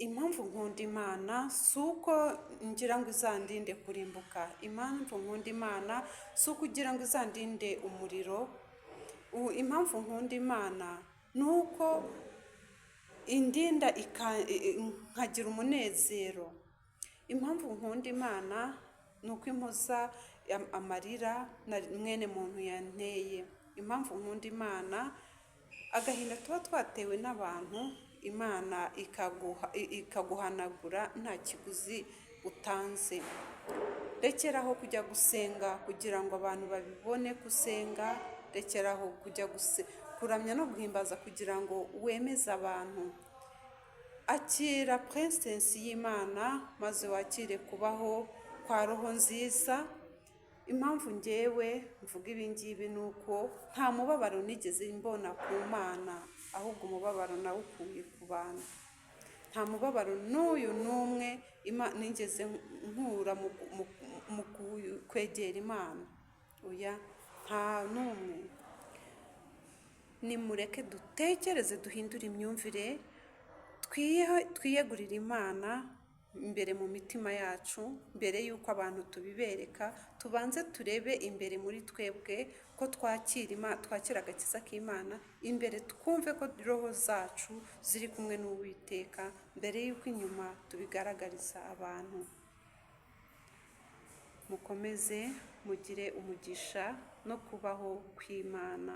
impamvu nkunda Imana si uko ngira ngo izandinde kurimbuka. Impamvu nkunda Imana si uko ugira ngo izandinde umuriro. Impamvu nkunda Imana ni uko indinda nkagira umunezero. Impamvu nkunda Imana ni uko impoza amarira na mwene muntu yanteye. Impamvu nkunda Imana, agahinda tuba twatewe n'abantu, Imana ikaguhanagura nta kiguzi utanze. Rekeraho kujya gusenga kugira ngo abantu babibone gusenga. Rekeraho kujya kuramya no guhimbaza kugira ngo wemeze abantu. Akira presence y'Imana maze wakire kubaho kwa roho nziza. Impamvu ngewe mvuga ibi ngibi ni uko nta mubabaro nigeze mbona ku Mana, ahubwo umubabaro nawukuye ku bantu. Nta mubabaro n'uyu n'umwe nigeze nkura mu kwegera Imana. Oya, nta n'umwe. Nimureke dutekereze, duhindure imyumvire, twiyegurire Imana imbere mu mitima yacu. Mbere y'uko abantu tubibereka, tubanze turebe imbere muri twebwe ko twakira agakiza k'Imana. Imbere twumve ko roho zacu ziri kumwe n'Uwiteka, mbere y'uko inyuma tubigaragariza abantu. Mukomeze mugire umugisha no kubaho kw'Imana.